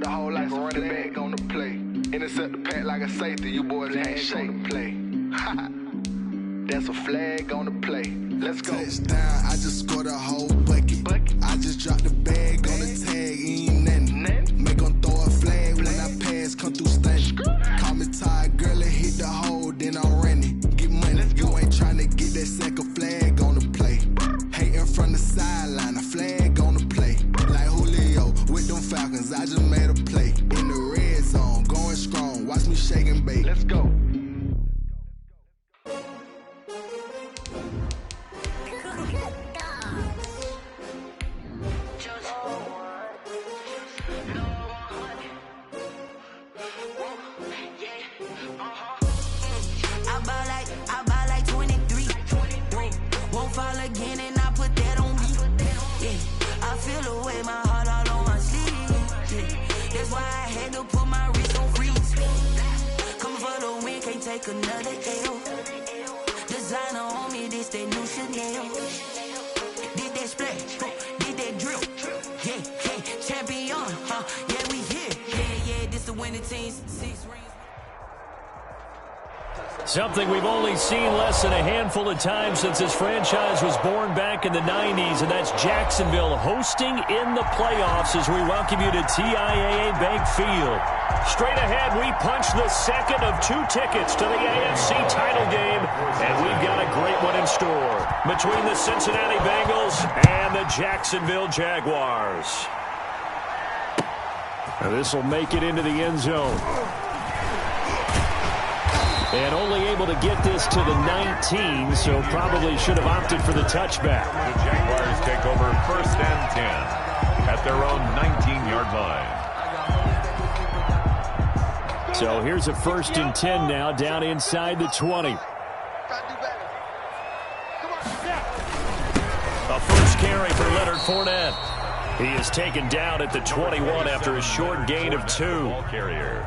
the whole life of running back on the play. Intercept the pack like a safety, you boys ain't shake the play. That's a flag on the play. Let's go. Touchdown, I just scored a whole bucket. I just dropped the bag on the tag, ain't nothing. Make 'em throw a flag when I pass, come through stunning. Call me tired, girl, and hit the hole, then I'm running. Get money, you ain't tryna get that second flag on the play. Hating from the sideline, a flag on the play. Like Julio with them Falcons, I just made a play. In the red zone, going strong, watch me shake and bake. Let's go. I buy like 23. Won't fall again and I put that on me. Yeah, I feel the way, my heart all on my sleeve. Yeah, that's why I had to put my wrist on freeze. Come for the win, can't take another L. Designer on me, this that new Chanel. Did that splash, did that drill. Yeah, champion, yeah, we here. Yeah, this the winning team, 6 rings. Something we've only seen less than a handful of times since this franchise was born back in the 90s, and that's Jacksonville hosting in the playoffs as we welcome you to TIAA Bank Field. Straight ahead, we punch the second of 2 tickets to the AFC title game, and we've got a great one in store between the Cincinnati Bengals and the Jacksonville Jaguars. Now this will make it into the end zone. And only able to get this to the 19, so probably should have opted for the touchback. The Jaguars take over 1st and 10 at their own 19-yard line. So here's a 1st and 10 now, down inside the 20. A first carry for Leonard Fournette. He is taken down at the 21 after a short gain of 2. Ball carrier.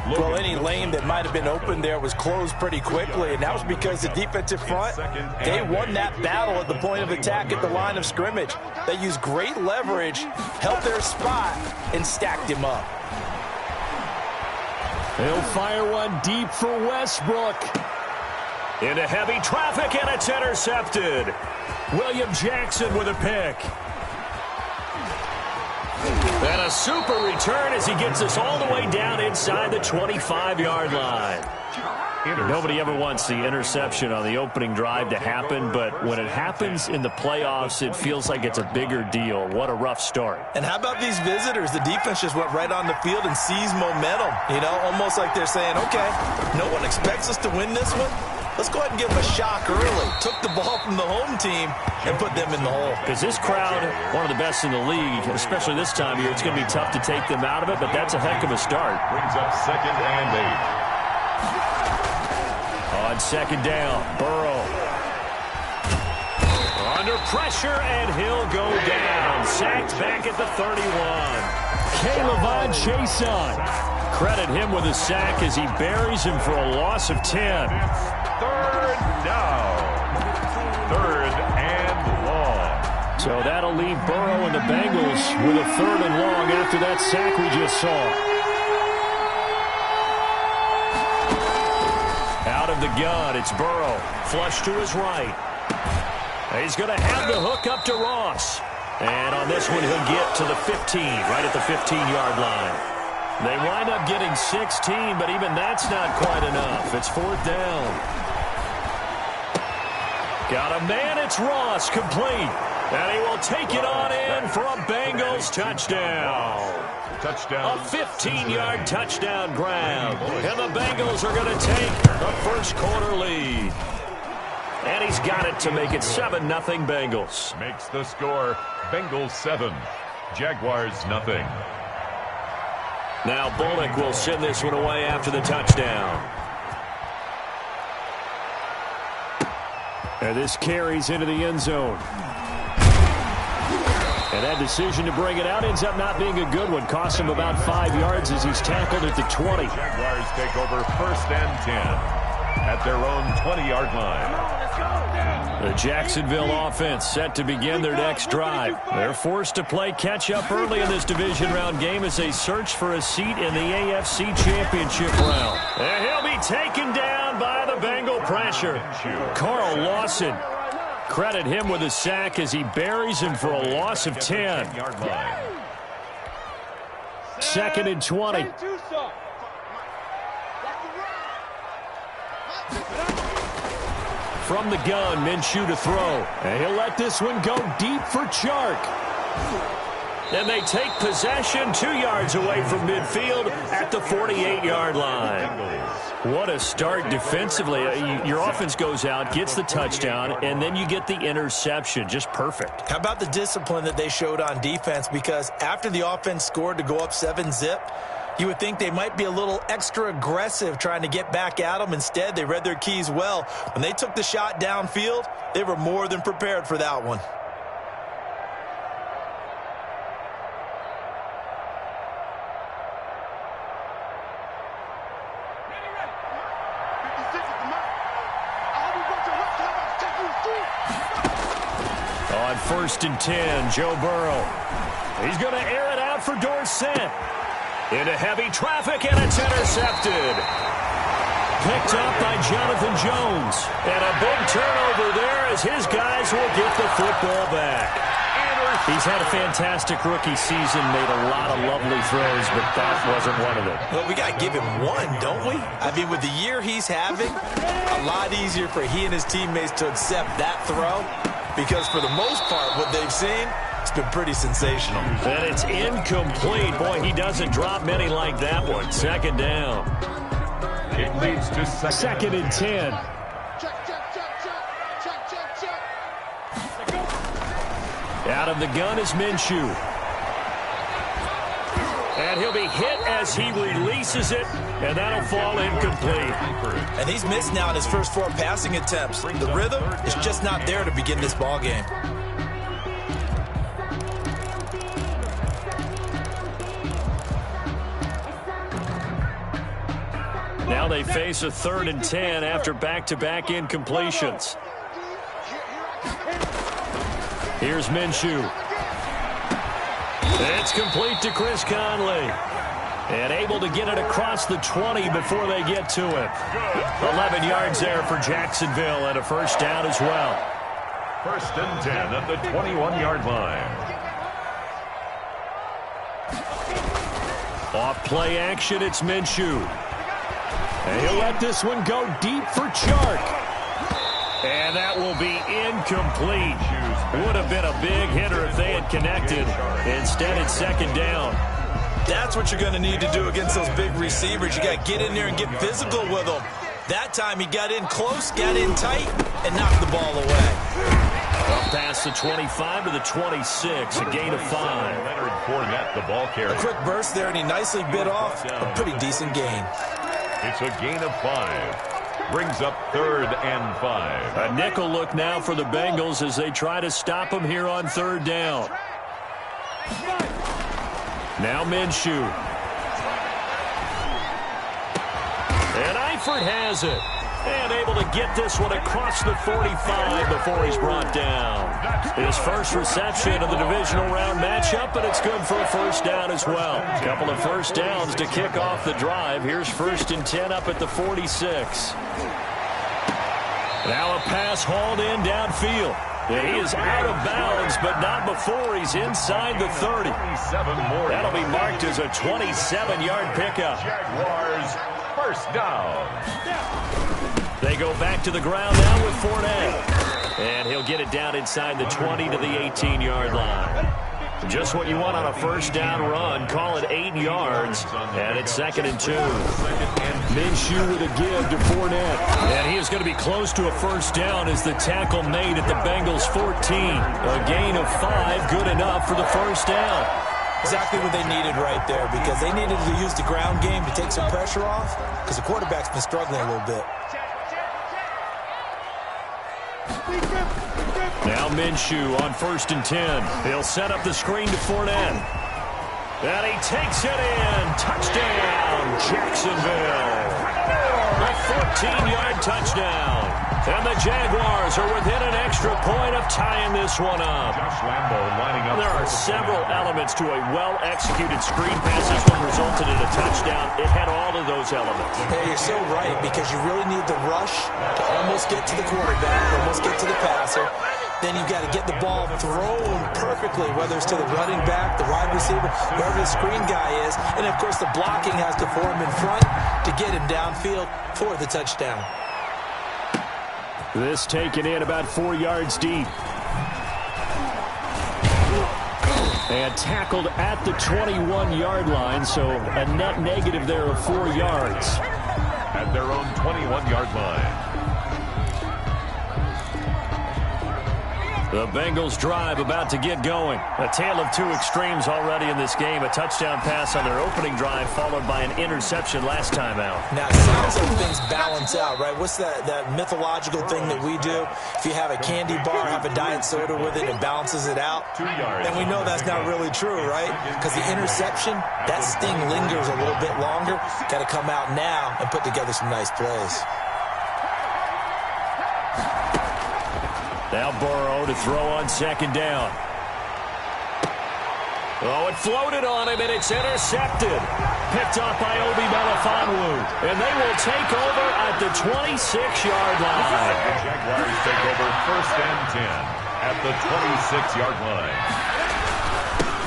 Well, any lane that might have been open there was closed pretty quickly, and that was because the defensive front, they won that battle at the point of attack at the line of scrimmage. They used great leverage, held their spot, and stacked him up. He'll fire one deep for Westbrook. Into heavy traffic, and it's intercepted. William Jackson with a pick. And a super return as he gets us all the way down inside the 25-yard line. Nobody ever wants the interception on the opening drive to happen, but when it happens in the playoffs, it feels like it's a bigger deal. What a rough start. And how about these visitors? The defense just went right on the field and seized momentum. You know, almost like they're saying, okay, no one expects us to win this one. Let's go ahead and give them a shock early. Took the ball from the home team and put them in the hole. Because this crowd, one of the best in the league, especially this time of year, it's going to be tough to take them out of it, but that's a heck of a start. Brings up 2nd and 8. On 2nd down, Burrow. Under pressure, and he'll go down. Sacked back at the 31. K'Lavon Chaisson. Credit him with a sack as he buries him for a loss of 10. 3rd down. 3rd and long. So that'll leave Burrow and the Bengals with a 3rd and long after that sack we just saw. Out of the gun, it's Burrow. Flush to his right. He's going to have the hook up to Ross. And on this one, he'll get to the 15, right at the 15-yard line. They wind up getting 16, but even that's not quite enough. It's 4th down. Got a man, it's Ross, complete. And he will take it on in for a Bengals touchdown. Touchdown. A 15-yard touchdown grab. And the Bengals are going to take the first quarter lead. And he's got it to make it 7-0 Bengals. Makes the score Bengals 7, Jaguars 0. Now Bullock will send this one away after the touchdown. And this carries into the end zone. And that decision to bring it out ends up not being a good one. Cost him about 5 yards as he's tackled at the 20. Jaguars take over 1st and 10 at their own 20-yard line. The Jacksonville offense set to begin their next drive. They're forced to play catch-up early in this division round game as they search for a seat in the AFC Championship round. And he'll be taken down by the Bengal pressure. Carl Lawson, credit him with a sack as he buries him for a loss of 10. 2nd and 20. From the gun, Minshew to throw. And he'll let this one go deep for Chark. And they take possession 2 yards away from midfield at the 48-yard line. What a start defensively. Your offense goes out, gets the touchdown, and then you get the interception. Just perfect. How about the discipline that they showed on defense? Because after the offense scored to go up 7-zip, you would think they might be a little extra aggressive trying to get back at them. Instead, they read their keys well. When they took the shot downfield, they were more than prepared for that one. On 1st and 10, Joe Burrow. He's going to air it out for Dorsett. Into heavy traffic, and it's intercepted. Picked up by Jonathan Jones. And a big turnover there as his guys will get the football back. He's had a fantastic rookie season, made a lot of lovely throws, but that wasn't one of them. Well, we got to give him one, don't we? I mean, with the year he's having, a lot easier for he and his teammates to accept that throw, because for the most part, what they've seen, it's been pretty sensational. And it's incomplete. Boy, he doesn't drop many like that one. 2nd down. It leads to 2nd and 10. Out of the gun is Minshew. And he'll be hit as he releases it, and that'll fall incomplete. And he's missed now in his first 4 passing attempts. The rhythm is just not there to begin this ball game. Now they face a 3rd and 10 after back-to-back incompletions. Here's Minshew. It's complete to Chris Conley. And able to get it across the 20 before they get to him. 11 yards there for Jacksonville and a 1st down as well. 1st and 10 at the 21-yard line. Off play action, it's Minshew. And he'll let this one go deep for Chark. And that will be incomplete. Would have been a big hitter if they had connected. Instead, it's 2nd down. That's what you're going to need to do against those big receivers. You got to get in there and get physical with them. That time he got in close, got in tight, and knocked the ball away. Up past the 25 to the 26, a gain of 5. Leonard Fournette, the ball carrier. A quick burst there, and he nicely bit off a pretty decent gain. It's a gain of 5. Brings up 3rd and 5. A nickel look now for the Bengals as they try to stop him here on 3rd down. Now Minshew. And Eifert has it. And able to get this one across the 45 before he's brought down. His first reception of the divisional round matchup, and it's good for a 1st down as well. A couple of 1st downs to kick off the drive. Here's 1st and 10 up at the 46. Now a pass hauled in downfield. He is out of bounds, but not before he's inside the 30. That'll be marked as a 27-yard pickup. Jaguars, 1st down. They go back to the ground now with Fournette. And he'll get it down inside the 20 to the 18-yard line. Just what you want on a 1st down run. Call it 8 yards. And it's 2nd and 2. Minshew with a give to Fournette. And he is going to be close to a 1st down as the tackle made at the Bengals 14. A gain of 5, good enough for the 1st down. Exactly what they needed right there, because they needed to use the ground game to take some pressure off, because the quarterback's been struggling a little bit. Now Minshew on 1st and 10. He'll set up the screen to Fournette. And he takes it in. Touchdown, Jacksonville. A 15-yard touchdown. And the Jaguars are within an extra point of tying this one up. There are several elements to a well-executed screen pass. This one resulted in a touchdown. It had all of those elements. Hey, you're so right, because you really need the rush to almost get to the quarterback, almost get to the passer. Then you've got to get the ball thrown perfectly, whether it's to the running back, the wide receiver, wherever the screen guy is. And, of course, the blocking has to form in front to get him downfield for the touchdown. This taken in about 4 yards deep. And tackled at the 21-yard line, so a net negative there of 4 yards. At their own 21-yard line. The Bengals drive about to get going. A tale of two extremes already in this game. A touchdown pass on their opening drive, followed by an interception last time out. Now, it sounds like things balance out, right? What's that mythological thing that we do? If you have a candy bar, have a diet soda with it, it balances it out. 2 yards. And we know that's not really true, right? Because the interception, that sting lingers a little bit longer. Got to come out now and put together some nice plays. Now Burrow to throw on second down. Oh, it floated on him, and it's intercepted. Picked off by Obi Melifonwu. And they will take over at the 26-yard line. The Jaguars take over 1st and 10 at the 26-yard line.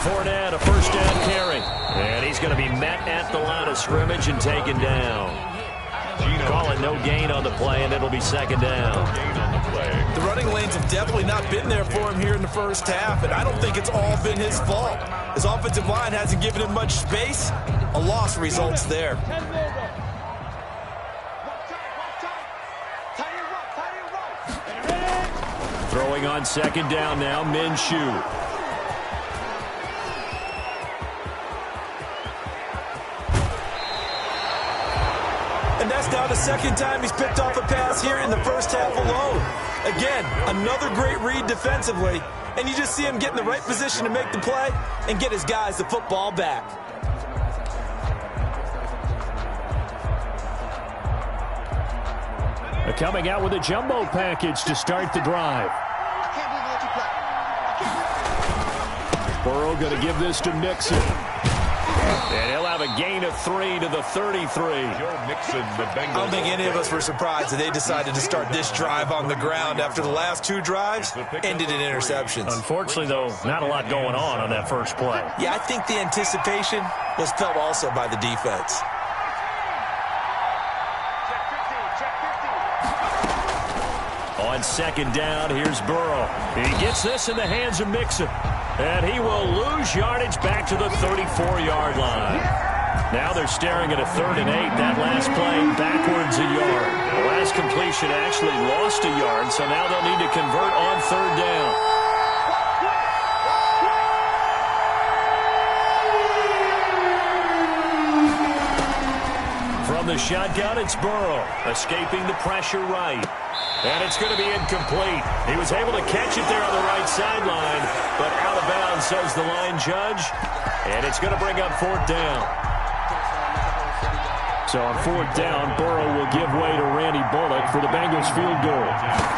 Fournette, a first down carry. And he's going to be met at the line of scrimmage and taken down. Call it no gain on the play, and it'll be second down. The running lanes have definitely not been there for him here in the first half, and I don't think it's all been his fault. His offensive line hasn't given him much space. A loss results there. Throwing on second down now, Minshew. And that's now the second time he's picked off a pass here in the first half alone. Again, another great read defensively, and you just see him get in the right position to make the play and get his guys the football back. Coming out with a jumbo package to start the drive. Burrow going to give this to Mixon. And he'll have a gain of 3 to the 33. Joe Mixon, the Bengals. I don't think any of us were surprised that they decided to start this drive on the ground after the last 2 drives ended in interceptions. Unfortunately, though, not a lot going on that first play. Yeah, I think the anticipation was felt also by the defense. On second down, here's Burrow. He gets this in the hands of Mixon. And he will lose yardage back to the 34-yard line. Now they're staring at a 3rd and 8. That last play backwards a yard. The last completion actually lost a yard, so now they'll need to convert on 3rd down. From the shotgun, it's Burrow, escaping the pressure right. And it's going to be incomplete. He was able to catch it there on the right sideline, but out of bounds, says the line judge. And it's going to bring up 4th down. So on 4th down, Burrow will give way to Randy Bullock for the Bengals field goal.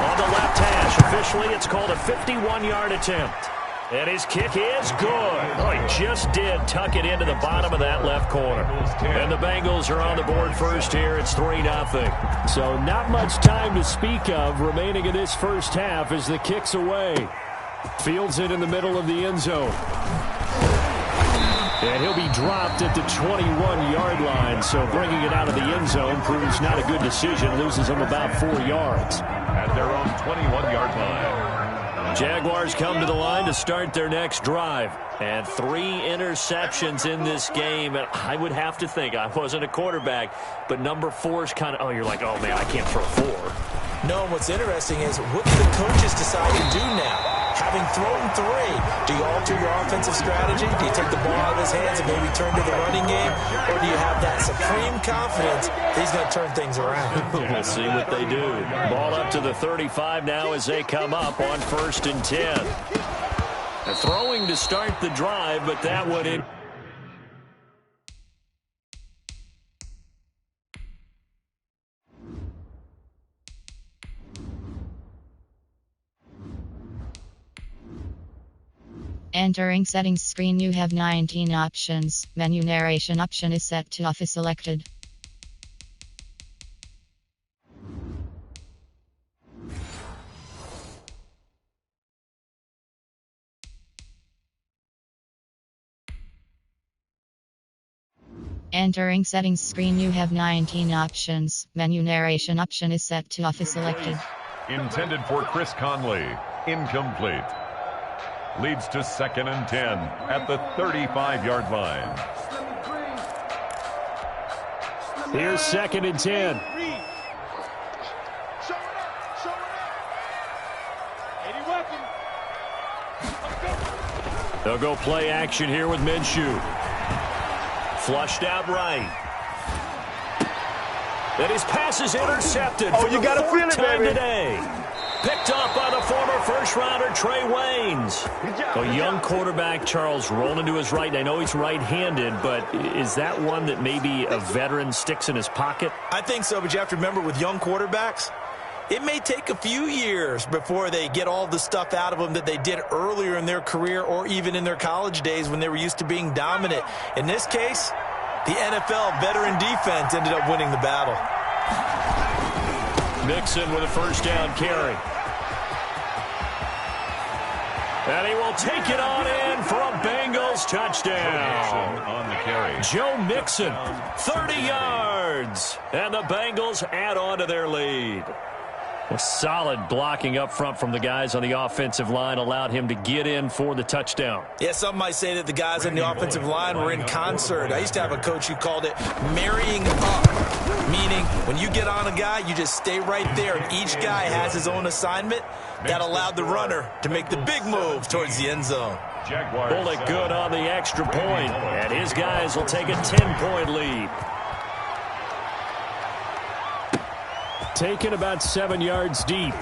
On the left hash, officially, it's called a 51-yard attempt. And his kick is good. Oh, he just did tuck it into the bottom of that left corner. And the Bengals are on the board first here. It's 3-0. So not much time to speak of remaining in this first half as the kick's away. Fields it in the middle of the end zone. And he'll be dropped at the 21-yard line. So bringing it out of the end zone proves not a good decision. Loses him about 4 yards. At their own 21-yard line. Jaguars come to the line to start their next drive. And 3 interceptions in this game. And I would have to think, I wasn't a quarterback, but number 4's kind of, you're like, oh, man, I can't throw 4. No, what's interesting is what do the coaches decide to do now? Having thrown 3, do you alter your offensive strategy? Do you take the ball out of his hands and maybe turn to the running game? Or do you have that supreme confidence that he's going to turn things around? We'll see what they do. Ball up to the 35 now as they come up on 1st and 10. And throwing to start the drive, but that one in. Entering settings screen, you have 19 options. Menu narration option is set to off is selected. Entering settings screen, you have 19 options. Menu narration option is set to off is selected. Intended for Chris Conley. Incomplete. Leads to 2nd and 10 at the 35-yard line. Here's 2nd and 10. They'll go play action here with Minshew. Flushed out right. And his pass is intercepted. Oh, you got to feel it, baby. Today. Picked up by the former first-rounder Trey Waynes. A young quarterback, Charles, rolling to his right. And I know he's right-handed, but is that one that maybe a veteran sticks in his pocket? I think so, but you have to remember with young quarterbacks, it may take a few years before they get all the stuff out of them that they did earlier in their career or even in their college days when they were used to being dominant. In this case, the NFL veteran defense ended up winning the battle. Mixon with a first down carry. And he will take it on in for a Bengals touchdown. On the carry. Joe Mixon, 30 yards. And the Bengals add on to their lead. A solid blocking up front from the guys on the offensive line allowed him to get in for the touchdown. Yeah, some might say that the guys on the offensive line were in concert. I used to have a coach who called it marrying up, meaning when you get on a guy, you just stay right there. And each guy has his own assignment. That allowed the runner to make the big move towards the end zone. Pulled it good on the extra point, and his guys will take a 10-point lead. Taken about 7 yards deep.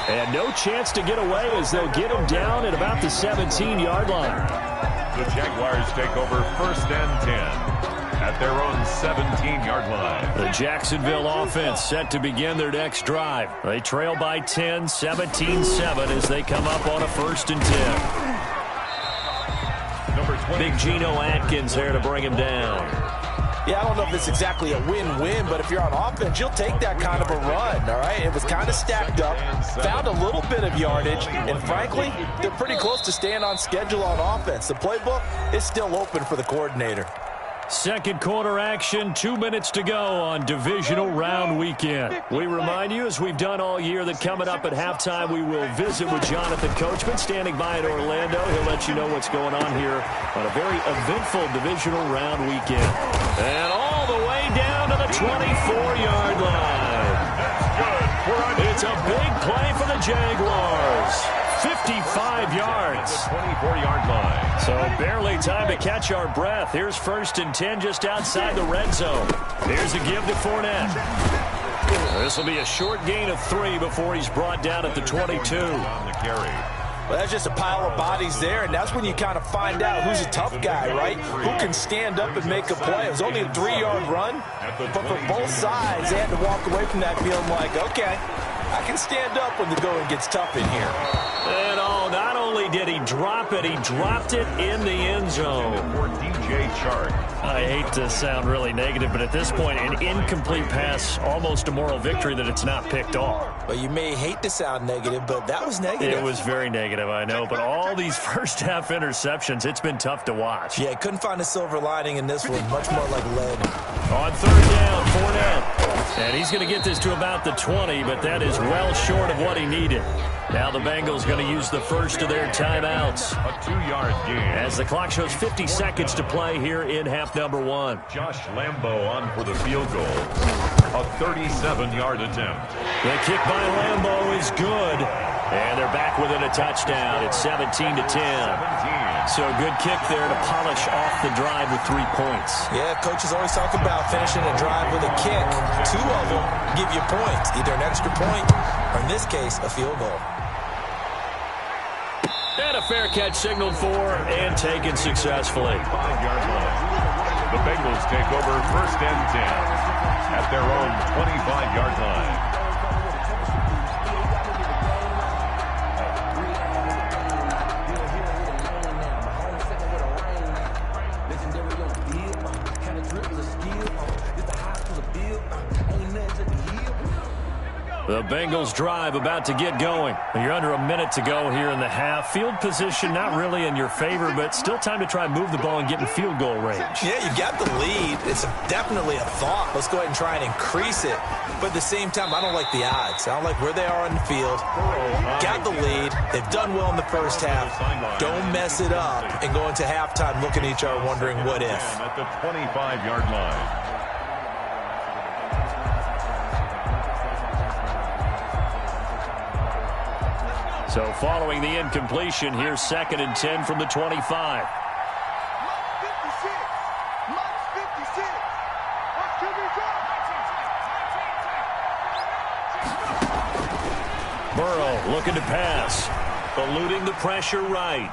And no chance to get away as they'll get him down at about the 17-yard line. The Jaguars take over 1st and 10 at their own 17-yard line. The Jacksonville offense set to begin their next drive. They trail by 10, 17-7 as they come up on a 1st and 10. Number 20. Big Geno Atkins there to bring him down. Yeah, I don't know if it's exactly a win-win, but if you're on offense, you'll take that kind of a run, all right? It was kind of stacked up, found a little bit of yardage, and frankly, they're pretty close to staying on schedule on offense. The playbook is still open for the coordinator. Second quarter action, 2 minutes to go on divisional round weekend. We remind you, as we've done all year, that coming up at halftime, we will visit with Jonathan Coachman, standing by in Orlando. He'll let you know what's going on here on a very eventful divisional round weekend. And all the way down to the 24-yard line. It's a big play for the Jaguars. 55 yards. 24-yard line. So barely time to catch our breath. Here's 1st and 10 just outside the red zone. Here's a give to Fournette. This will be a short gain of 3 before he's brought down at the 22. On the carry. Well, that's just a pile of bodies there, and that's when you kind of find out who's a tough guy, right? Who can stand up and make a play. It was only a 3-yard run, but for both sides, they had to walk away from that feeling like, okay, I can stand up when the going gets tough in here. And not only did he drop it, he dropped it in the end zone. For DJ Chark. I hate to sound really negative, but at this point, an incomplete pass, almost a moral victory that it's not picked off. Well, you may hate to sound negative, but that was negative. It was very negative, I know, but all these first-half interceptions, it's been tough to watch. Yeah, couldn't find a silver lining in this one, much more like lead. On 3rd down, Fournette. And he's going to get this to about the 20, but that is well short of what he needed. Now the Bengals going to use the first of their timeouts. A 2-yard gain. As the clock shows 50 seconds to play here in half number 1. Josh Lambo on for the field goal. A 37-yard attempt. The kick by Lambo is good. And they're back within a touchdown. It's 17-10. So a good kick there to polish off the drive with 3 points. Yeah, coaches always talk about finishing a drive with a kick. 2 of them give you points, either an extra point or, in this case, a field goal. And a fair catch signaled for and taken successfully. 5-yard line. The Bengals take over 1st and 10 at their own 25-yard line. The Bengals drive about to get going. You're under a minute to go here in the half. Field position not really in your favor, but still time to try and move the ball and get in field goal range. Yeah, you got the lead. It's definitely a thought. Let's go ahead and try and increase it. But at the same time, I don't like the odds. I don't like where they are on the field. Got the lead. They've done well in the first half. Don't mess it up and go into halftime looking at each other wondering what if. At the 25-yard line. So following the incompletion, here's 2nd and 10 from the 25. Burrow looking to pass. Eluding the pressure right.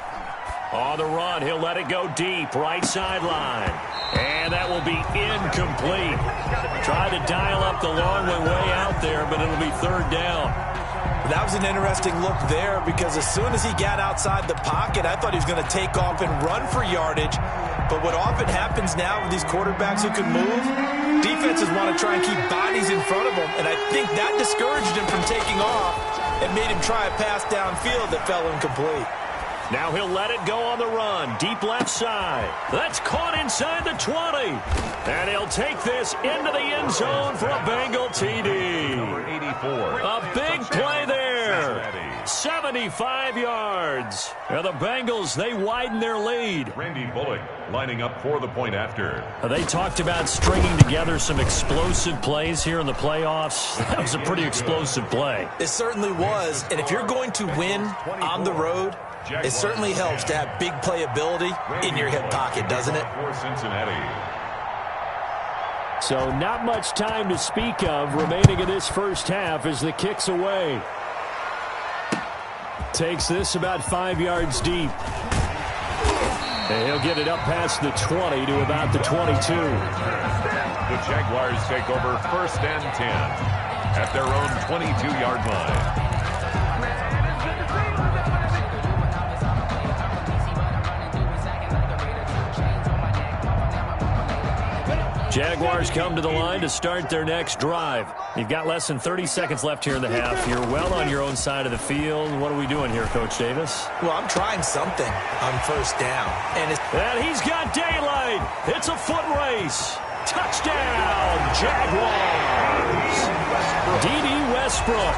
On the run, he'll let it go deep, right sideline. And that will be incomplete. Try to dial up the long way out there, but it'll be 3rd down. That was an interesting look there because as soon as he got outside the pocket, I thought he was going to take off and run for yardage. But what often happens now with these quarterbacks who can move, defenses want to try and keep bodies in front of them. And I think that discouraged him from taking off and made him try a pass downfield that fell incomplete. Now he'll let it go on the run. Deep left side. That's caught inside the 20. And he'll take this into the end zone for a Bengal TD. Number 84. A big play there. 75 yards. And the Bengals, they widen their lead. Randy Bullock lining up for the point after. They talked about stringing together some explosive plays here in the playoffs. That was a pretty explosive play. It certainly was. And if you're going to win on the road, it certainly helps to have big playability in your hip pocket, doesn't it? For Cincinnati. So not much time to speak of remaining in this first half as the kick's away. Takes this about 5 yards deep. And he'll get it up past the 20 to about the 22. The Jaguars take over 1st and 10 at their own 22-yard line. Jaguars come to the line to start their next drive. You've got less than 30 seconds left here in the half. You're well on your own side of the field. What are we doing here, Coach Davis? Well, I'm trying something on 1st down. And he's got daylight. It's a foot race. Touchdown, Jaguars. D.D. Westbrook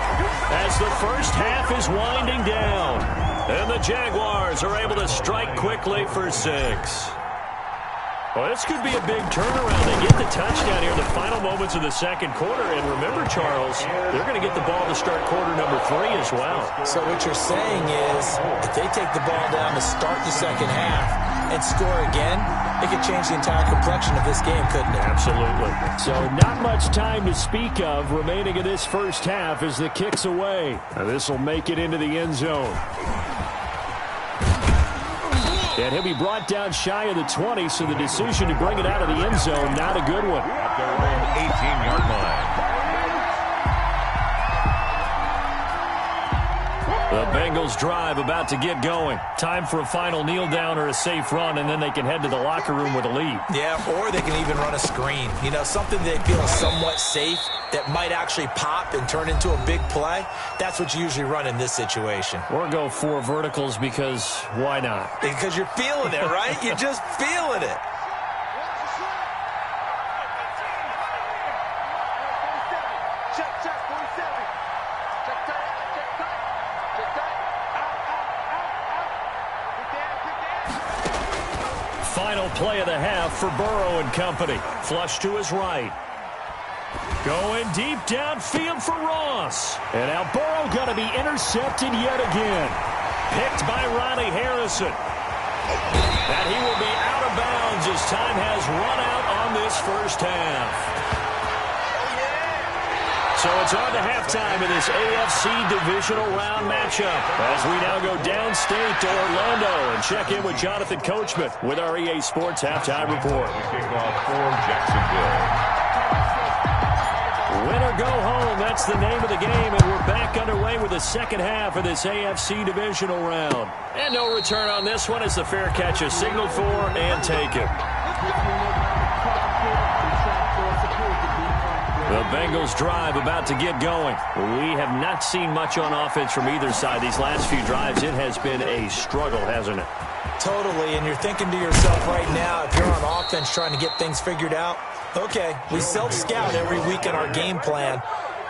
as the first half is winding down. And the Jaguars are able to strike quickly for 6. Well, this could be a big turnaround. They get the touchdown here in the final moments of the second quarter. And remember, Charles, they're going to get the ball to start quarter number 3 as well. So what you're saying is if they take the ball down to start the second half and score again, it could change the entire complexion of this game, couldn't it? Absolutely. So not much time to speak of remaining in this first half as the kick's away. This will make it into the end zone. And he'll be brought down shy of the 20, so the decision to bring it out of the end zone, not a good one. At their own 18-yard line. The Bengals drive about to get going. Time for a final kneel down or a safe run, and then they can head to the locker room with a lead. Yeah, or they can even run a screen. You know, something they feel is somewhat safe that might actually pop and turn into a big play. That's what you usually run in this situation. Or go 4 verticals because why not? Because you're feeling it, right? You're just feeling it. Final play of the half for Burrow and company. Flush to his right. Going deep downfield for Ross. And now Burrow going to be intercepted yet again. Picked by Ronnie Harrison. And he will be out of bounds as time has run out on this first half. So it's on to halftime in this AFC divisional round matchup as we now go downstate to Orlando and check in with Jonathan Coachman with our EA Sports Halftime Report. The kickoff for Jacksonville. Win or go home, that's the name of the game, and we're back underway with the second half of this AFC divisional round. And no return on this one as the fair catch is signaled for and taken. The Bengals drive about to get going. We have not seen much on offense from either side these last few drives. It has been a struggle, hasn't it? Totally, and you're thinking to yourself right now, if you're on offense trying to get things figured out, okay, we self-scout every week in our game plan.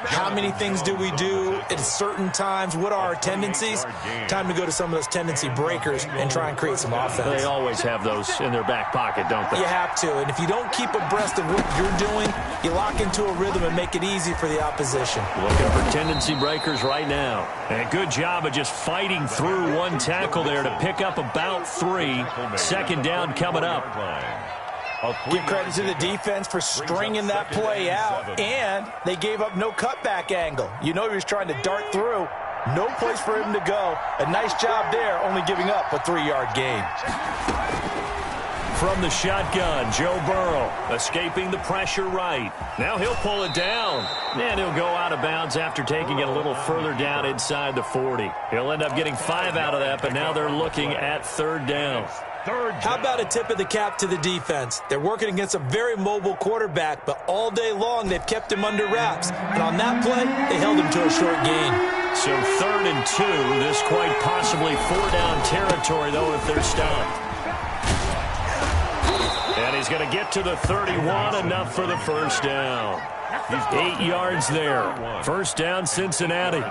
How many things do we do at certain times? What are our tendencies? Time to go to some of those tendency breakers and try and create some offense. They always have those in their back pocket, don't they? You have to, and if you don't keep abreast of what you're doing, you lock into a rhythm and make it easy for the opposition. Looking for tendency breakers right now. And good job of just fighting through one tackle there to pick up about 3. Second down coming up. Give credit to the defense for stringing that play out, and they gave up no cutback angle. You know he was trying to dart through. No place for him to go. A nice job there, only giving up a 3-yard gain. From the shotgun, Joe Burrow escaping the pressure right. Now he'll pull it down, and he'll go out of bounds after taking it a little further down inside the 40. He'll end up getting 5 out of that, but now they're looking at 3rd down. How about a tip of the cap to the defense? They're working against a very mobile quarterback, but all day long they've kept him under wraps. And on that play, they held him to a short gain. So 3rd and 2, this quite possibly 4-down territory, though, if they're stopped. And he's going to get to the 31, enough for the first down. 8 yards there. 1st down, Cincinnati.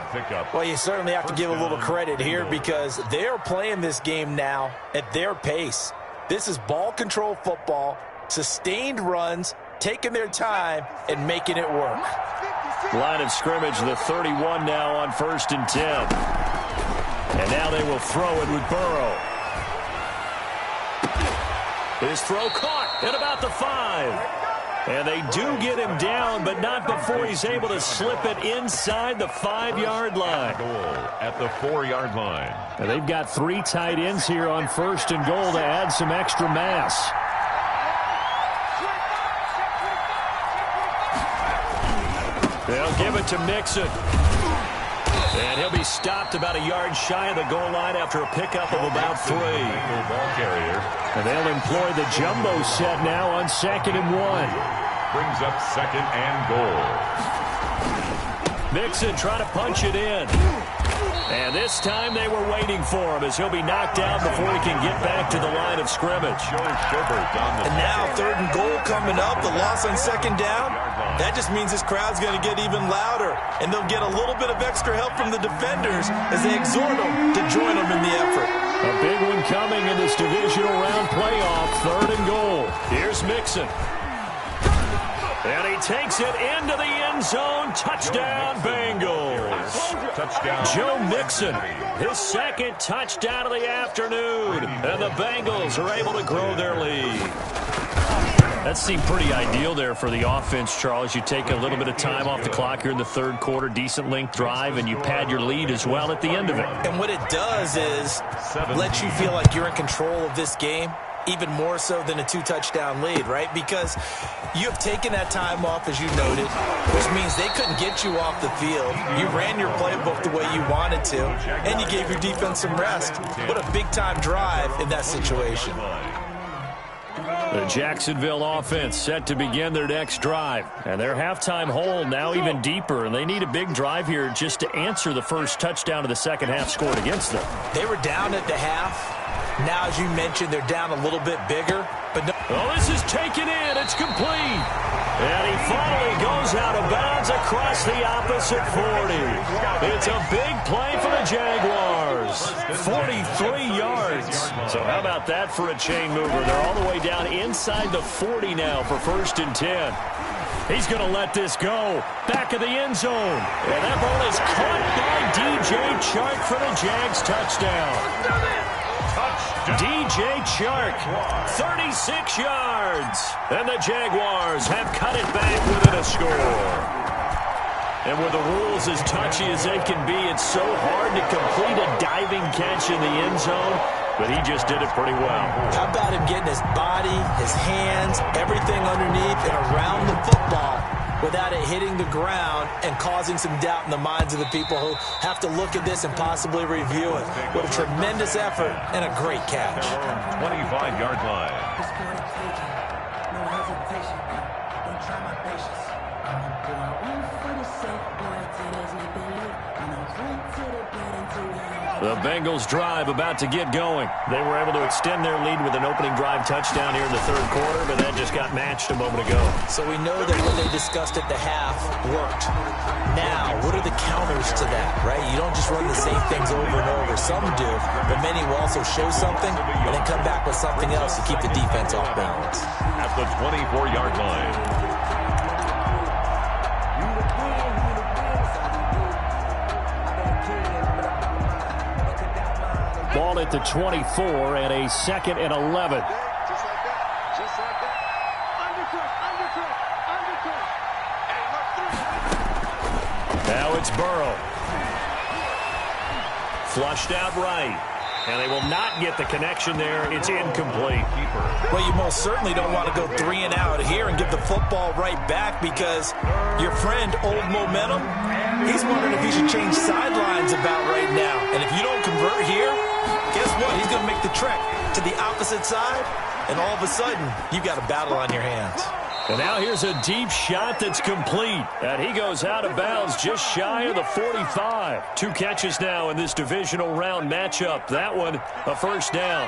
Well, you certainly have to give a little credit here because they're playing this game now at their pace. This is ball control football, sustained runs, taking their time, and making it work. Line of scrimmage, the 31 now on 1st and 10. And now they will throw it with Burrow. His throw caught at about the 5. And they do get him down, but not before he's able to slip it inside the 5-yard line. At the 4-yard line. And they've got 3 tight ends here on 1st and goal to add some extra mass. They'll give it to Mixon. And he'll be stopped about a yard shy of the goal line after a pickup of about 3. Ball carrier. And they'll employ the jumbo set now on 2nd and 1. Brings up 2nd and goal. Mixon trying to punch it in. And this time they were waiting for him as he'll be knocked out before he can get back to the line of scrimmage. And now 3rd and goal coming up, the loss on 2nd down. That just means this crowd's going to get even louder, and they'll get a little bit of extra help from the defenders as they exhort them to join them in the effort. A big one coming in this divisional round playoff, 3rd and goal. Here's Mixon. And he takes it into the end zone. Touchdown, Bengals. Touchdown. Joe Mixon, his 2nd touchdown of the afternoon. And the Bengals are able to grow their lead. That seemed pretty ideal there for the offense, Charles. You take a little bit of time off the clock here in the 3rd quarter, decent length drive, and you pad your lead as well at the end of it. And what it does is let you feel like you're in control of this game, even more so than a 2-touchdown lead, right? Because you have taken that time off, as you noted, which means they couldn't get you off the field. You ran your playbook the way you wanted to, and you gave your defense some rest. What a big-time drive in that situation. The Jacksonville offense set to begin their next drive. And their halftime hole now even deeper, and they need a big drive here just to answer the first touchdown of the second half scored against them. They were down at the half. Now, as you mentioned, they're down a little bit bigger. But no. Oh, this is taken in. It's complete. And he finally goes out of bounds across the opposite 40. It's a big play for the Jaguars. 43 yards. So how about that for a chain mover? They're all the way down inside the 40 now for 1st and 10. He's going to let this go. Back of the end zone. And that ball is caught by DJ Chark for the Jags touchdown. DJ Chark, 36 yards. And the Jaguars have cut it back within a score. And with the rules as touchy as they can be, it's so hard to complete a diving catch in the end zone. But he just did it pretty well. How about him getting his body, his hands, everything underneath and around the football without it hitting the ground and causing some doubt in the minds of the people who have to look at this and possibly review it. What a tremendous effort and a great catch. 25-yard line. No hesitation. Don't try my patience. The Bengals drive about to get going. They were able to extend their lead with an opening drive touchdown here in the third quarter, but that just got matched a moment ago. So we know that what they discussed at the half worked. Now, what are the counters to that, right? You don't just run the same things over and over. Some do, but many will also show something and then come back with something else to keep the defense off balance. At the 24-yard line. Ball at the 24 and a 2nd and 11. Just like that. Just like that. Undercut. Now it's Burrow. Flushed out right. And they will not get the connection there. It's incomplete. Well, you most certainly don't want to go 3 and out here and give the football right back because your friend, Old Momentum, he's wondering if he should change sidelines about right now. And if you don't convert here, guess what? He's going to make the trek to the opposite side, and all of a sudden, you've got a battle on your hands. And now here's a deep shot that's complete. And he goes out of bounds just shy of the 45. 2 catches now in this divisional round matchup. That one, a first down.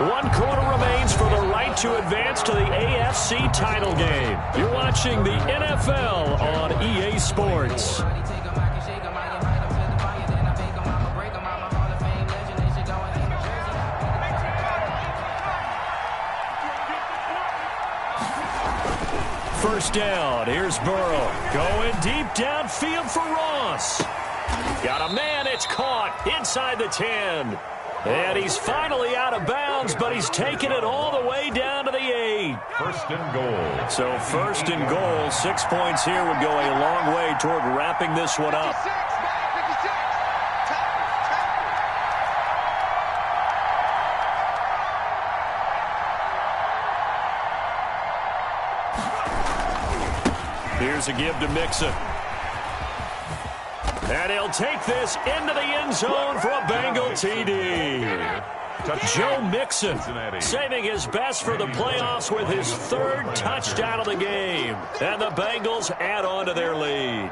One quarter remains for the right to advance to the AFC title game. You're watching the NFL on EA Sports. First down, here's Burrow. Going deep downfield for Ross. Got a man, it's caught inside the 10. And he's finally out of bounds, but he's taken it all the way down to the 8. First and goal. So first and goal, 6 points here would go a long way toward wrapping this one up. Here's a give to Mixon. And he'll take this into the end zone for a Bengal TD. Joe Mixon saving his best for the playoffs with his 3rd touchdown of the game. And the Bengals add on to their lead.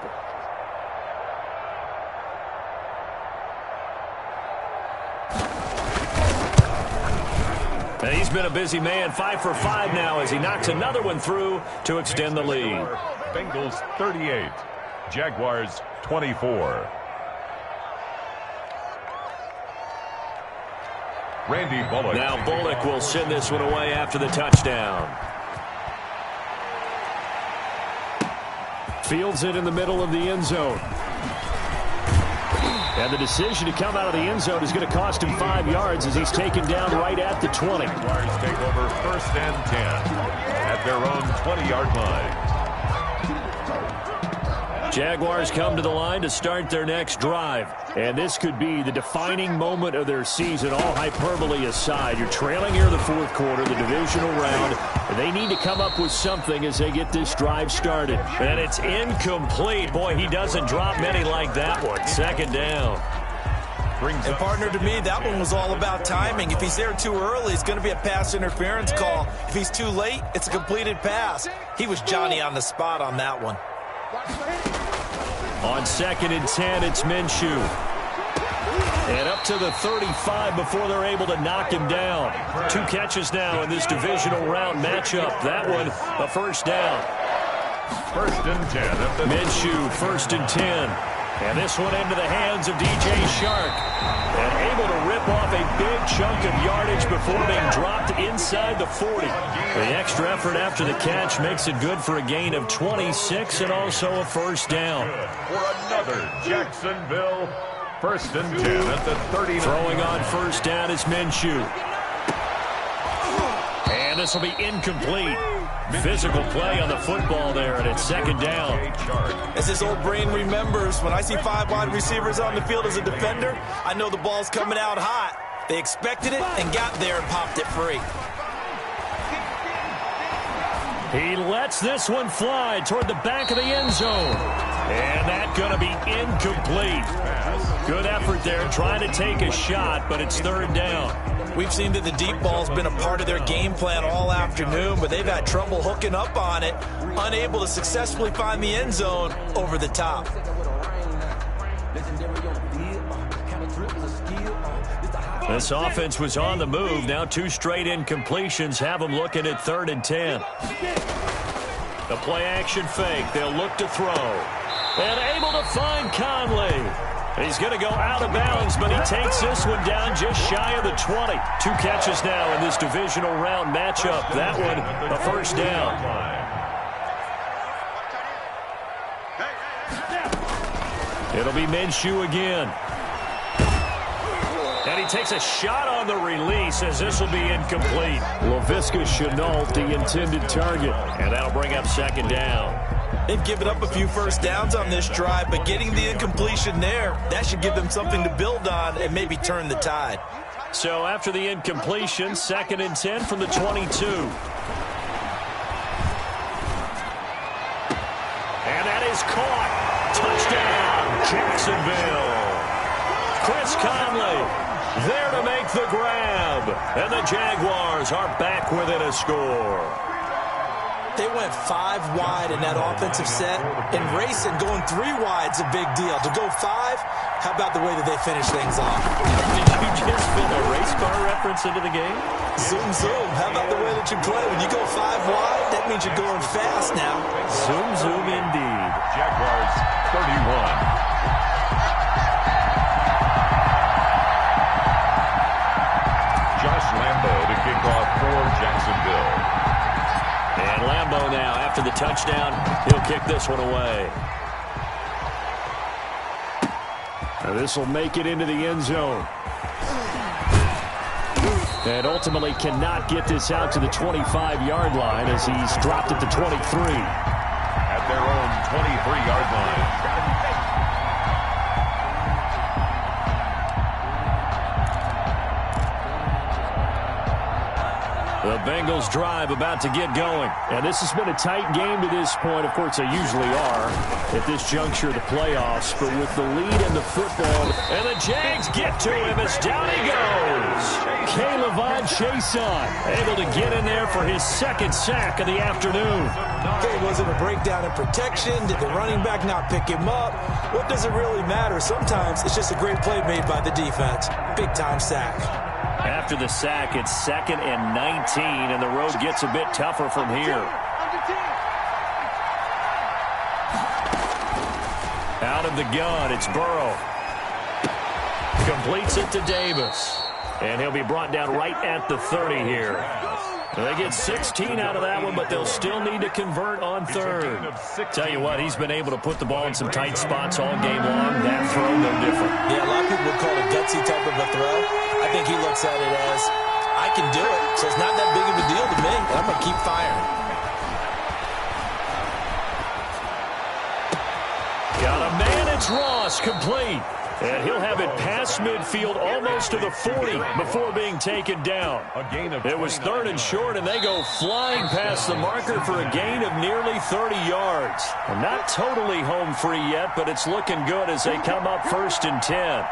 And he's been a busy man, 5 for 5 now as he knocks another one through to extend the lead. Bengals 38, Jaguars 24. Randy Bullock. Now Bullock will send this one away after the touchdown. Fields it in the middle of the end zone. And the decision to come out of the end zone is going to cost him 5 yards as he's taken down right at the 20. Jaguars take over 1st and 10 at their own 20-yard line. Jaguars come to the line to start their next drive. And this could be the defining moment of their season, all hyperbole aside. You're trailing here in the 4th quarter, the divisional round. And they need to come up with something as they get this drive started. And it's incomplete. Boy, he doesn't drop many like that one. 2nd down. And partner, to me, that one was all about timing. If he's there too early, it's going to be a pass interference call. If he's too late, it's a completed pass. He was Johnny on the spot on that one. On 2nd and 10, it's Minshew. And up to the 35 before they're able to knock him down. 2 catches now in this divisional round matchup. That one, a first down. 1st and 10. Minshew, 1st and 10. And this one into the hands of DJ Shark. And able to rip off a big chunk of yardage before being dropped inside the 40. The extra effort after the catch makes it good for a gain of 26 and also a first down. For another Jacksonville 1st and 10 at the 30. Throwing on first down is Minshew. And this will be incomplete. Physical play on the football there, and it's 2nd down. As his old brain remembers, when I see 5 wide receivers on the field as a defender, I know the ball's coming out hot. They expected it and got there and popped it free. He lets this one fly toward the back of the end zone. And that's going to be incomplete. Good effort there, trying to take a shot, but it's third down. We've seen that the deep ball's been a part of their game plan all afternoon, but they've had trouble hooking up on it, unable to successfully find the end zone over the top. This offense was on the move. Now 2 straight incompletions have them looking at 3rd and 10. The play action fake. They'll look to throw. And able to find Conley. He's going to go out of bounds, but he takes this one down just shy of the 20. 2 catches now in this divisional round matchup. That one a first down. It'll be Minshew again. And he takes a shot on the release as this will be incomplete. Laviska Shenault, the intended target. And that'll bring up 2nd down. They've given up a few first downs on this drive, but getting the incompletion there, that should give them something to build on and maybe turn the tide. So after the incompletion, 2nd and 10 from the 22. And that is caught. Touchdown, Jacksonville. Chris Conley there to make the grab. And the Jaguars are back within a score. They went 5 wide in that offensive set, and racing going 3 wide's a big deal. To go 5, how about the way that they finish things off? Did you just fit a race car reference into the game? Zoom, zoom. How about the way that you play? When you go 5 wide, that means you're going fast now. Zoom, zoom indeed. Jaguars 31. Josh Lambo to kick off for Jacksonville. And Lambo now, after the touchdown, he'll kick this one away. Now this will make it into the end zone. And ultimately cannot get this out to the 25-yard line as he's dropped at the 23. At their own 23-yard line. The Bengals drive about to get going. And this has been a tight game to this point. Of course, they usually are at this juncture of the playoffs. But with the lead in the football, and the Jags get to him as down he goes. K'Lavon Chaisson able to get in there for his 2nd sack of the afternoon. Okay, was it a breakdown in protection? Did the running back not pick him up? What does it really matter? Sometimes it's just a great play made by the defense. Big-time sack. After the sack, it's 2nd and 19, and the road gets a bit tougher from here. Out of the gun, it's Burrow. Completes it to Davis. And he'll be brought down right at the 30 here. They get 16 out of that one, but they'll still need to convert on 3rd. Tell you what, he's been able to put the ball in some tight spots all game long. That throw, no different. Yeah, a lot of people would call it a gutsy type of a throw. I think he looks at it as, I can do it, so it's not that big of a deal to me, and I'm going to keep firing. Got a man, it's Ross, complete. And he'll have it past midfield almost to the 40 before being taken down. It was 3rd and short, and they go flying past the marker for a gain of nearly 30 yards. And not totally home free yet, but it's looking good as they come up 1st and 10.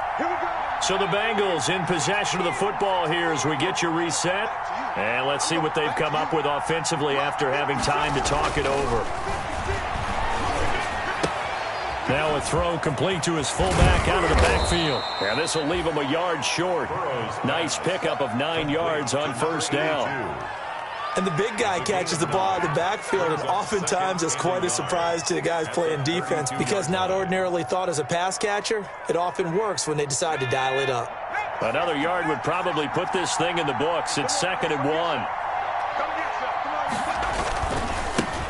So the Bengals in possession of the football here as we get you reset. And let's see what they've come up with offensively after having time to talk it over. Now a throw complete to his fullback out of the backfield. And this will leave him a yard short. Nice pickup of 9 yards on 1st down. And the big guy catches the ball out of the backfield, and oftentimes it's quite a surprise to the guys playing defense because not ordinarily thought as a pass catcher, it often works when they decide to dial it up. Another yard would probably put this thing in the books. It's 2nd and 1.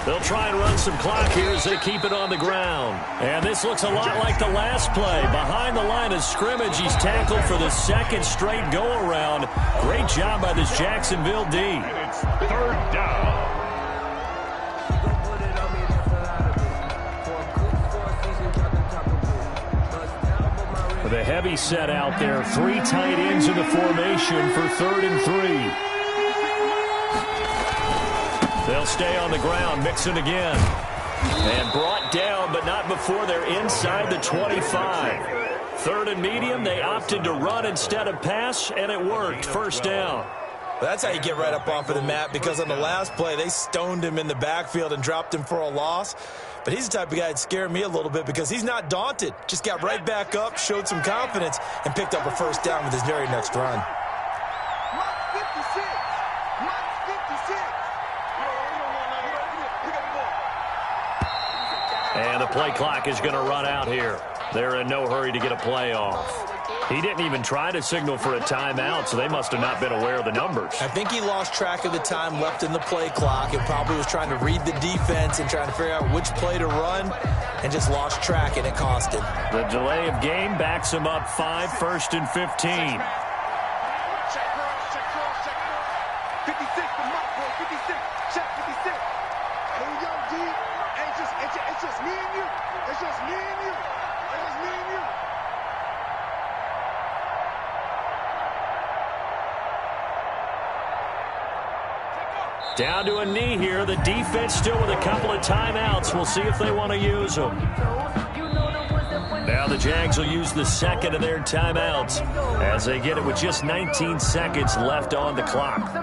They'll try and run some clock here as they keep it on the ground. And this looks a lot like the last play. Behind the line of scrimmage, he's tackled for the 2nd straight go-around. Great job by this Jacksonville D. And it's 3rd down. With a heavy set out there, 3 tight ends in the formation for 3rd and 3. They'll stay on the ground, Mixon again. And brought down, but not before they're inside the 25. Third and medium, they opted to run instead of pass, and it worked. First down. Well, that's how you get right up off of the mat, because on the last play, they stoned him in the backfield and dropped him for a loss. But he's the type of guy that scared me a little bit because he's not daunted. Just got right back up, showed some confidence, and picked up a first down with his very next run. And the play clock is going to run out here. They're in no hurry to get a play off. He didn't even try to signal for a timeout, so they must have not been aware of the numbers. I think he lost track of the time left in the play clock and probably was trying to read the defense and trying to figure out which play to run and just lost track, and it cost him. The delay of game backs him up 5, 1st and 15. Down to a knee here. The defense still with a couple of timeouts. We'll see if they want to use them. Now the Jags will use the second of their timeouts as they get it with just 19 seconds left on the clock.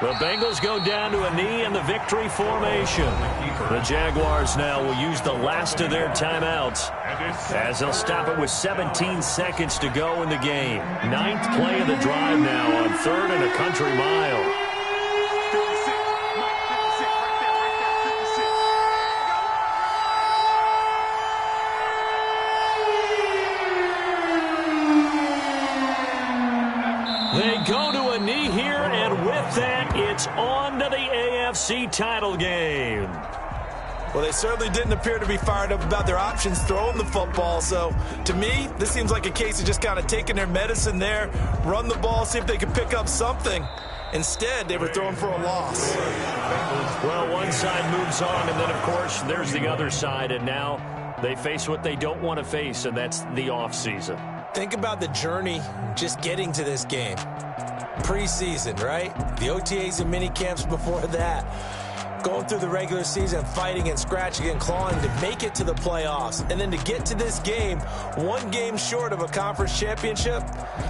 The Bengals go down to a knee in the victory formation. The Jaguars now will use the last of their timeouts as they'll stop it with 17 seconds to go in the game. 9th play of the drive now on 3rd and a country mile. They go to a knee here, and with that, it's on to the AFC title game. Well, they certainly didn't appear to be fired up about their options throwing the football. So, to me, this seems like a case of just kind of taking their medicine there, run the ball, see if they could pick up something. Instead, they were throwing for a loss. Well, one side moves on, and then, of course, there's the other side, and now they face what they don't want to face, and that's the offseason. Think about the journey just getting to this game. Preseason, right? The OTAs and mini camps before that. Going through the regular season, fighting and scratching and clawing to make it to the playoffs. And then to get to this game, one game short of a conference championship,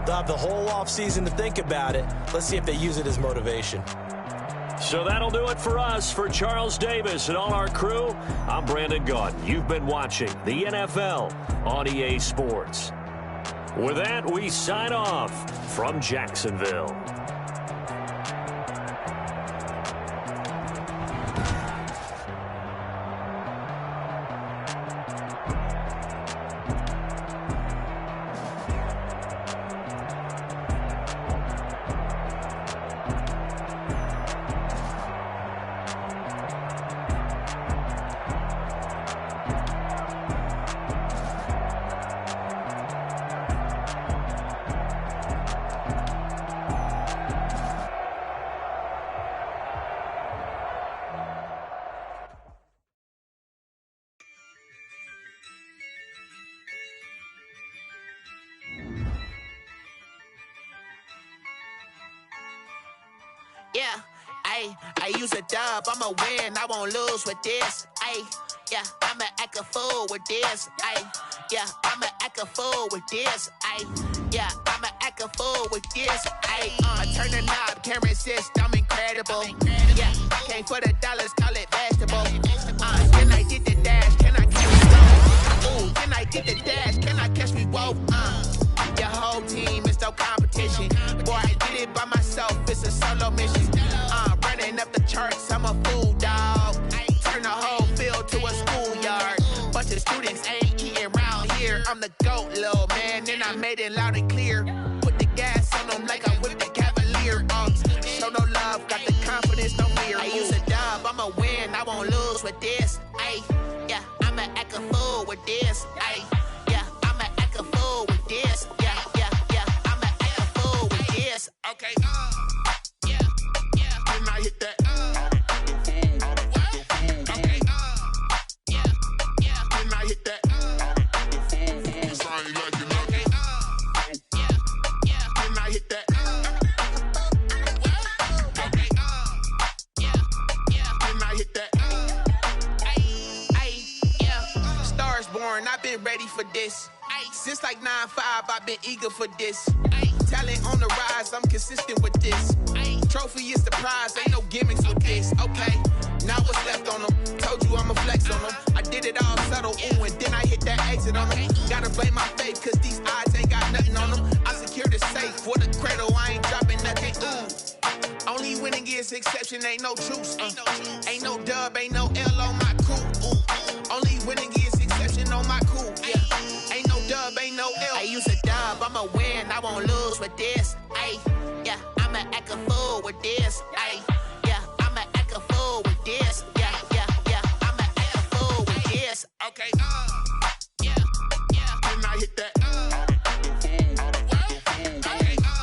they'll have the whole offseason to think about it. Let's see if they use it as motivation. So that'll do it for us. For Charles Davis and all our crew, I'm Brandon Gaudin. You've been watching the NFL on EA Sports. With that, we sign off from Jacksonville. Yeah, I use a dub, I'ma win, I won't lose with this. Yeah, I'ma act a fool with this. Yeah, I'ma act a fool with this. Yeah, I'ma act a fool with this. I turn the knob, can't resist, I'm incredible. Yeah, came for the dollars, call it vegetable. Then I did the dash, can I catch me both? Ooh, then I did the dash, can I catch me both? Your whole team is no competition. Boy, I did it by myself, it's a solo mission. Running up the charts, I'm a fool, dog. Turn the whole field to a schoolyard. Bunch of students ain't eating round here. I'm the GOAT, little man, and I made it loud and clear. Put the gas on them like I whipped the Cavalier. Show no love, got the confidence, no fear. I use a dub, I'ma win, I won't lose with this. Yeah, I'ma act a fool with this. Yeah, I'ma act a fool with this. Yeah, I'ma act a fool with this. Okay, yeah. Then I hit that. sworn, I've been ready for this. Since like 9-5, I've been eager for this. Talent on the rise, I'm consistent with this. Trophy is the prize, ain't no gimmicks with this. Okay, now what's left on them? Told you I'ma flex on them. I did it all subtle, ooh, and then I hit that exit on them. Gotta blame my faith, cause these odds ain't got nothing on them. I secured the safe for the cradle, I ain't dropping nothing, ooh. Only winning is exception, ain't no truce. Ain't no dub, ain't no L on my crew. Ooh. Only winning is exception on my crew. Yeah. Ain't no dub, ain't no L. I use a dub, I'ma win, I won't lose with this. Ay, yeah, I'ma act a fool with this. Ay, yeah, I'ma act a fool with this. Yeah, yeah, yeah, I'ma act a fool with this. Okay, yeah, yeah. Then I hit that. Okay, yeah,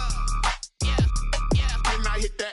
yeah. Then I hit that.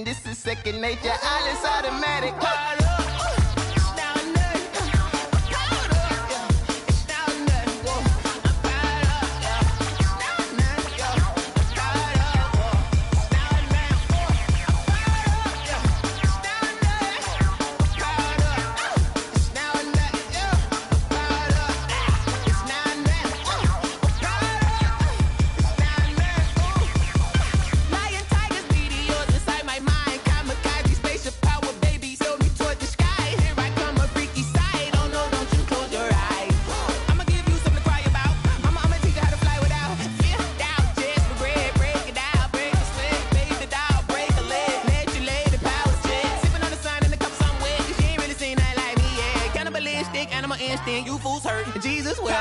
This is second nature, all is automatic. You fools hurt. Jesus will.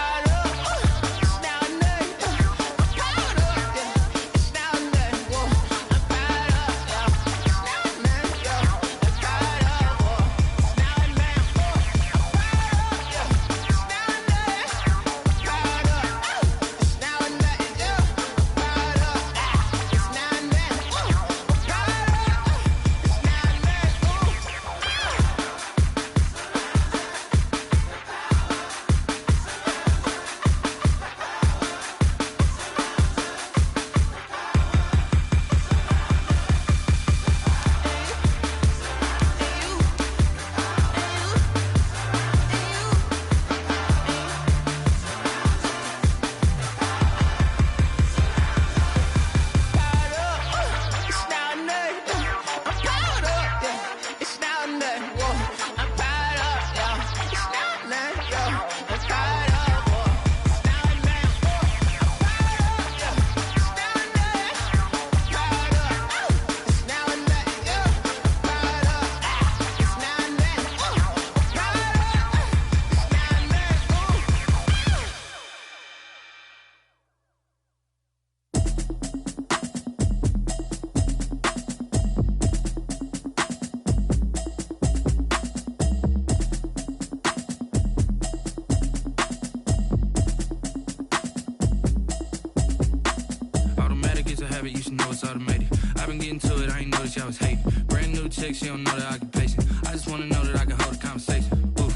She don't know the occupation. I just wanna know that I can hold a conversation. Oof,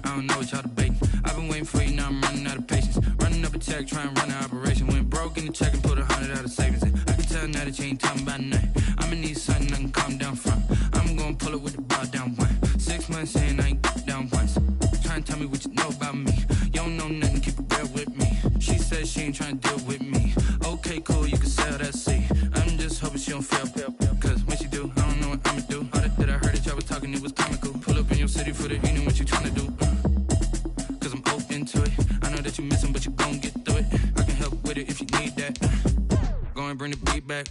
I don't know what y'all debating. I've been waiting for you, now I'm running out of patience. Running up a check, trying to run an operation. Went broke in the check and put 100 out of savings in. I can tell now that you ain't talking about nothing. I'ma need something talking, it was comical. Pull up in your city for the evening, what you tryna do? Cause I'm open to it. I know that you missing, but you gon' get through it. I can help with it if you need that. Go and bring the beat back.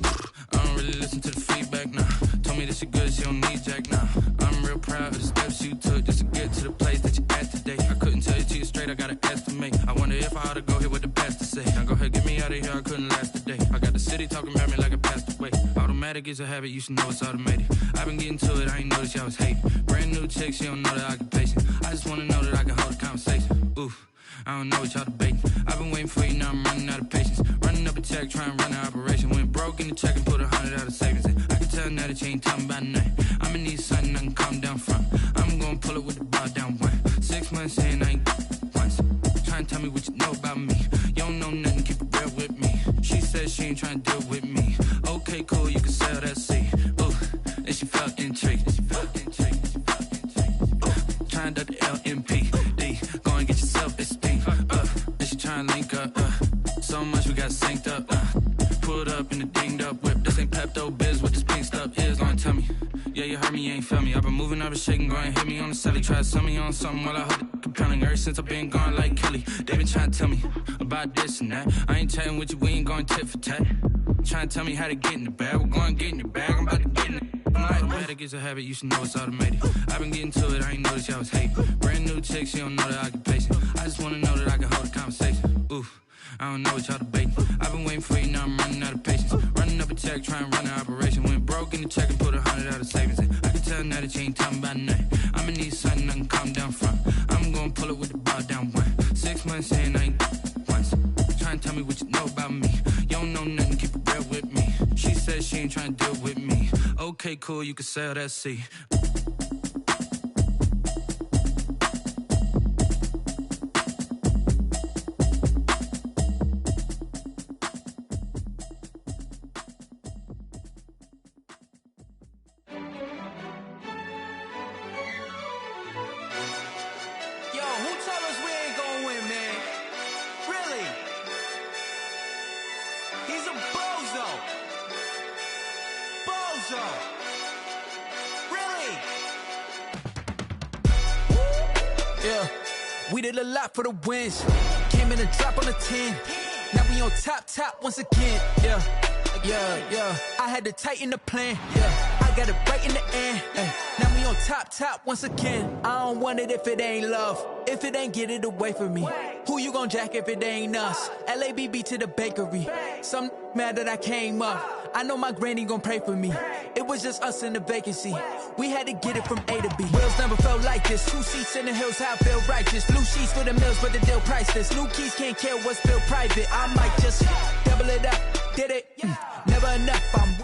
I don't really listen to the feedback, nah. Told me that she good, she don't need Jack, nah. I'm real proud of the steps you took just to get to the place that you at today. I couldn't tell you to you straight, I gotta estimate. I wonder if I ought to go here with the best to say. Now go ahead, get me out of here, I couldn't last a day. I got the city talking about me like I passed away. Automatic is a habit, you should know it's automated. I've been getting to it, I ain't noticed y'all was hating. Brand new chick, she don't know the occupation. I just wanna know that I can hold a conversation. Oof, I don't know what y'all debating. I've been waiting for you, now I'm running out of patience. Running up a check, trying to run an operation. Went broke in the check and put 100 out of savings in. I can tell now that you ain't talking about nothing. I'ma need something I can calm down from. I'm gonna pull it with the bar down one. 6 months saying I ain't once. Trying to tell me what you know about me. You don't know nothing, keep it real with me. She said she ain't trying to deal with me. Okay, cool, you can sell that seed. Ooh, and she felt intrigued. Trying to the LMPD. Go and get yourself esteem. And she trying to link up. So much we got synced up. Pulled up in the dinged up whip. This ain't Pepto Biz, what this pink stuff is. Gonna tell me. Yeah, you heard me, you ain't felt me. I've been moving, I've been shaking, go and hit me on the celly. Try to sell me on something while I hold it compelling. Ever since I've been gone like Kelly, they been trying to tell me about this and that. I ain't chatting with you, we ain't going tit for tat. Trying to tell me how to get in the bag. We're going to get in the bag, I'm about to get in it. I'm like, automatic is a habit, you should know it's automated. I've been getting to it, I ain't noticed y'all was hating. Brand new chick, she don't know the occupation. I just wanna know that I can hold a conversation. Oof, I don't know what y'all debating. I've been waiting for you, now I'm running out of patience. Running up a check, trying to run an operation. Went broke in the check and put 100 out of savings in. I can tell now that you ain't talking about nothing. I'ma need something I can calm down from. I'm gonna pull it with the bar down one. 6 months saying I ain't once. Trying to tell me what you know about me. You don't know nothing, keep it real with me. She said she ain't trying to deal with me. Okay, cool, you can sell that seed. We did a lot for the wins. Came in a drop on the 10. Now we on top once again. Yeah. I had to tighten the plan. Yeah, I got it right in the end. Now we on top once again. I don't want it if it ain't love. If it ain't, get it away from me. Who you gon' jack if it ain't us? LABB to the bakery. Some mad that I came up. I know my granny gon' pray for me. It was just us in the vacancy. We had to get it from A to B. Wheels never felt like this. 2 seats in the hills, how I feel righteous. Blue sheets for the mills, but the deal priceless. New keys can't care what's built private. I might just double it up. Did it? Never enough. I'm